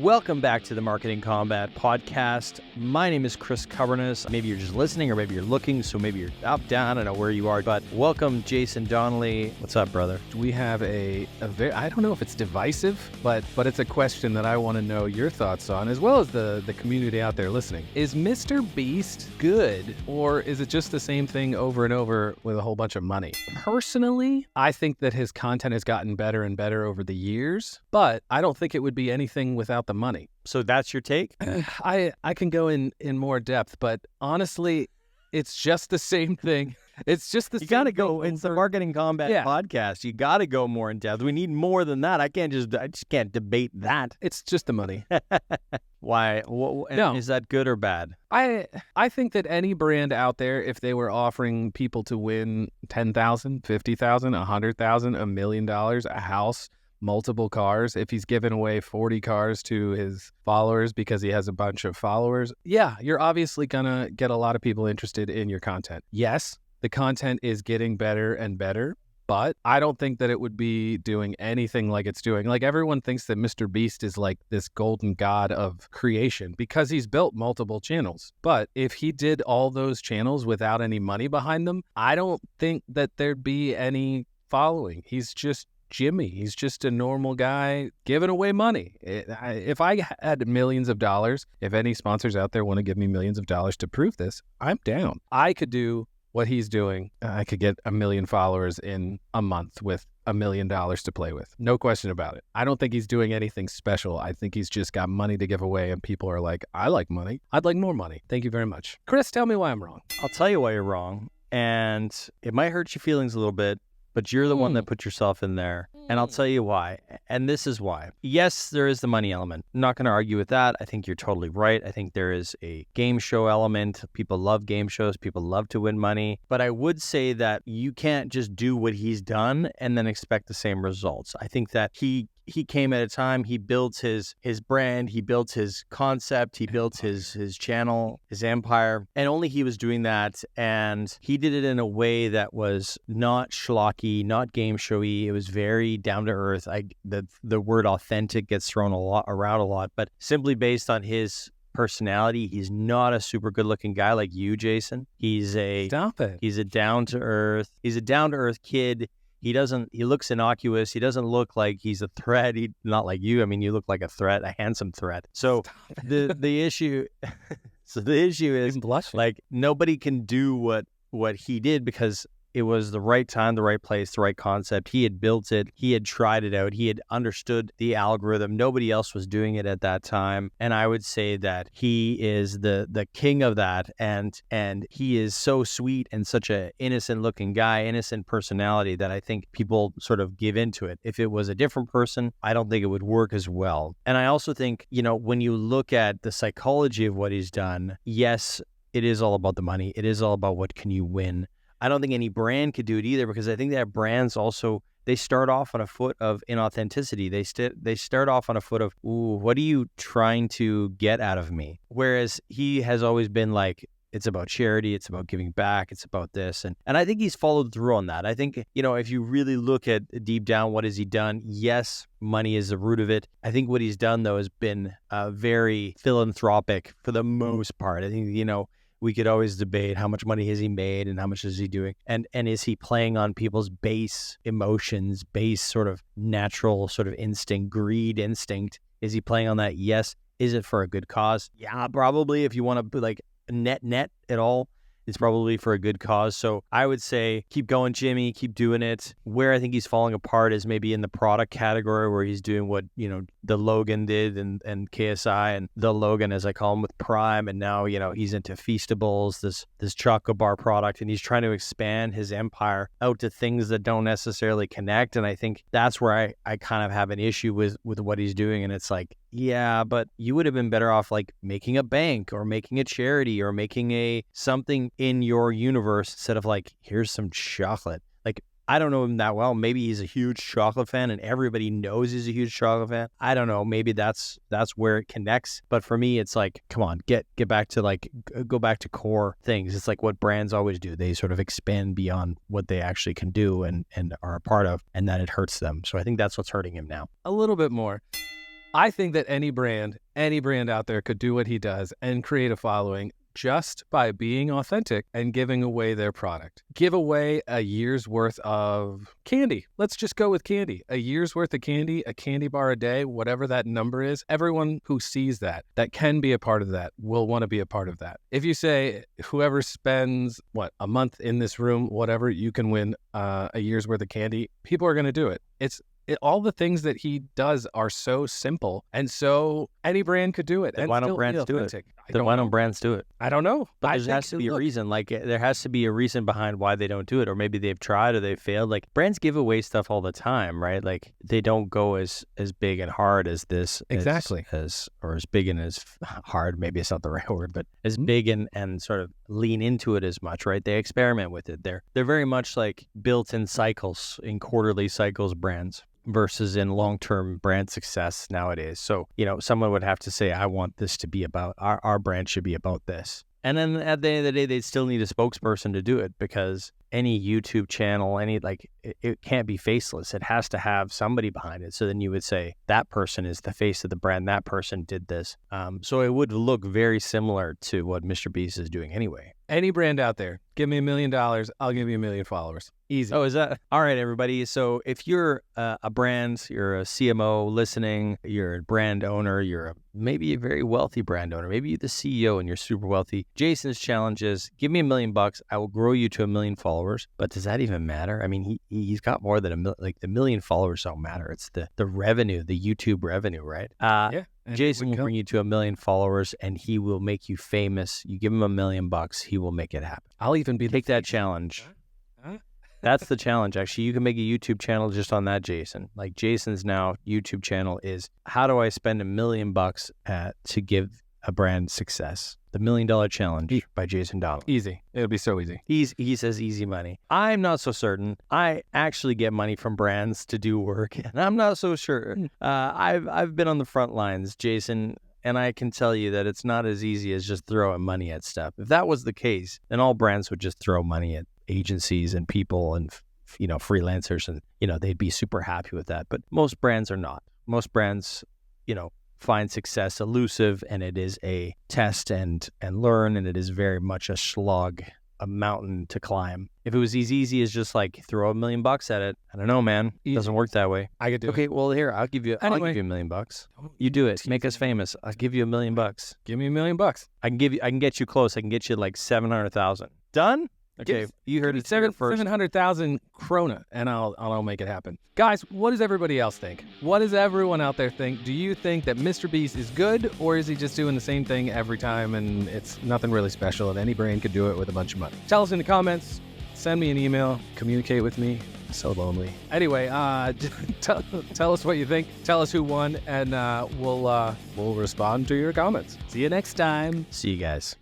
Welcome back to the Marketing Combat Podcast. My name is Chris Coverness. Maybe you're just listening or maybe you're looking, so maybe you're up, down, I don't know where you are, but welcome, Jason Donnelly. What's up, brother? We have a very, I don't know if it's divisive, but it's a question that I want to know your thoughts on, as well as the community out there listening. Is Mr. Beast good, or is it just the same thing over and over with a whole bunch of money? Personally, I think that his content has gotten better and better over the years, but I don't think it would be anything without the money. So that's your take? I can go in more depth, but honestly, it's just the same thing. It's just the same. You got to go. It's the Marketing Combat Podcast. You got to go more in depth. We need more than that. I just can't debate that. It's just the money. Why? No. Is that good or bad? I think that any brand out there, if they were offering people to win $10,000, $50,000, $100,000, $1 million, a house, multiple cars, if he's giving away 40 cars to his followers because he has a bunch of followers, yeah, you're obviously gonna get a lot of people interested in your content. Yes, the content is getting better and better, but I don't think that it would be doing anything like it's doing. Like, everyone thinks that Mr. Beast is like this golden god of creation because he's built multiple channels. But if he did all those channels without any money behind them, I don't think that there'd be any following. He's just Jimmy. He's just a normal guy giving away money. If I had millions of dollars, if any sponsors out there want to give me millions of dollars to prove this, I'm down. I could do what he's doing. I could get 1 million followers in a month with $1 million to play with. No question about it. I don't think he's doing anything special. I think he's just got money to give away, and people are like, I like money. I'd like more money. Thank you very much. Chris, tell me why I'm wrong. I'll tell you why you're wrong. And it might hurt your feelings a little bit, but you're the one that put yourself in there. And I'll tell you why. And this is why. Yes, there is the money element. I'm not going to argue with that. I think you're totally right. I think there is a game show element. People love game shows. People love to win money. But I would say that you can't just do what he's done and then expect the same results. I think that he came at a time, he built his brand, he built his concept, he built his channel, his empire, and only he was doing that. And he did it in a way that was not schlocky, not game showy. It was very down to earth. The word authentic gets thrown around a lot, but simply based on his personality. He's not a super good looking guy like you, Jason. He's a down to earth kid. He looks innocuous. He doesn't look like he's a threat. Not like you. I mean, you look like a threat, a handsome threat. So the issue is like nobody can do what he did because it was the right time, the right place, the right concept. He had built it. He had tried it out. He had understood the algorithm. Nobody else was doing it at that time. And I would say that he is the king of that. And he is so sweet and such a innocent looking guy, innocent personality that I think people sort of give into it. If it was a different person, I don't think it would work as well. And I also think, when you look at the psychology of what he's done, yes, it is all about the money. It is all about what can you win. I don't think any brand could do it either because I think that brands also, they start off on a foot of inauthenticity. They start off on a foot of, ooh, what are you trying to get out of me? Whereas he has always been like, it's about charity, it's about giving back, it's about this. And I think he's followed through on that. I think, if you really look at deep down, what has he done? Yes, money is the root of it. I think what he's done, though, has been very philanthropic for the most part. I think, we could always debate how much money has he made and how much is he doing. And is he playing on people's base emotions, base sort of natural sort of instinct, greed instinct? Is he playing on that? Yes. Is it for a good cause? Yeah, probably. If you want to put like net at all, it's probably for a good cause. So I would say keep going, Jimmy, keep doing it. Where I think he's falling apart is maybe in the product category where he's doing what, the Logan did and KSI and the Logan, as I call him, with Prime. And now, he's into Feastables, this chocolate bar product, and he's trying to expand his empire out to things that don't necessarily connect. And I think that's where I kind of have an issue with what he's doing. And it's like, yeah, but you would have been better off like making a bank or making a charity or making something in your universe instead of like, here's some chocolate. Like, I don't know him that well. Maybe he's a huge chocolate fan and everybody knows he's a huge chocolate fan. I don't know. Maybe that's where it connects. But for me, it's like, come on, get back to go back to core things. It's like what brands always do. They sort of expand beyond what they actually can do and are a part of, and then it hurts them. So I think that's what's hurting him now. A little bit more. I think that any brand out there could do what he does and create a following just by being authentic and giving away their product. Give away a year's worth of candy. Let's just go with candy. A year's worth of candy, a candy bar a day, whatever that number is. Everyone who sees that can be a part of that, will want to be a part of that. If you say whoever spends, a month in this room, whatever, you can win a year's worth of candy, people are going to do it. All the things that he does are so simple, and so any brand could do it. Then and why don't still brands be do it? authentic. Then why don't brands do it? I don't know. But there has to be a reason. Like, there has to be a reason behind why they don't do it, or maybe they've tried or they've failed. Like, brands give away stuff all the time, right? Like, they don't go as big and hard as this. Exactly. Or as big and as hard, maybe it's not the right word, but as big and sort of lean into it as much, right? They experiment with it. They're very much like built-in cycles, in quarterly cycles brands, versus in long-term brand success nowadays. So, someone would have to say, I want this to be about, our brand should be about this. And then at the end of the day, they'd still need a spokesperson to do it, because any YouTube channel, it can't be faceless. It has to have somebody behind it. So then you would say that person is the face of the brand. That person did this. So it would look very similar to what Mr. Beast is doing anyway. Any brand out there, give me $1 million, I'll give you 1 million followers. Easy. Oh, is that? All right, everybody. So if you're a brand, you're a CMO listening, you're a brand owner, you're maybe a very wealthy brand owner, maybe you're the CEO and you're super wealthy. Jason's challenge is, give me $1 million. I will grow you to 1 million followers. But does that even matter? I mean, he's got more than the 1 million followers don't matter. It's the revenue, the YouTube revenue, right? Yeah. Jason will bring you to 1 million followers, and he will make you famous. You give him $1 million, he will make it happen. I'll even take that challenge. That's the challenge, actually. You can make a YouTube channel just on that, Jason. Like, Jason's now YouTube channel is, how do I spend $1 million to give a brand success? The $1 Million Challenge by Jason Donnelly. Easy. It'll be so easy. He says easy money. I'm not so certain. I actually get money from brands to do work, and I'm not so sure. I've been on the front lines, Jason, and I can tell you that it's not as easy as just throwing money at stuff. If that was the case, then all brands would just throw money at agencies and people and freelancers, and they'd be super happy with that. But most brands are not. Most brands, find success elusive, and it is a test and learn, and it is very much a slog, a mountain to climb. If it was as easy as just like throw $1 million at it, I don't know, man. It doesn't work that way. I could do it. Okay, well, here, I'll give you $1 million. You do it. Make us famous. I'll give you $1 million. Give me $1 million. I can get you close. I can get you like 700,000. Done? Okay, you heard it first. 700,000 krona, and I'll make it happen. Guys, what does everybody else think? What does everyone out there think? Do you think that Mr. Beast is good, or is he just doing the same thing every time and it's nothing really special and any brand could do it with a bunch of money? Tell us in the comments. Send me an email. Communicate with me. I'm so lonely. Anyway, tell us what you think. Tell us who won, and we'll respond to your comments. See you next time. See you guys.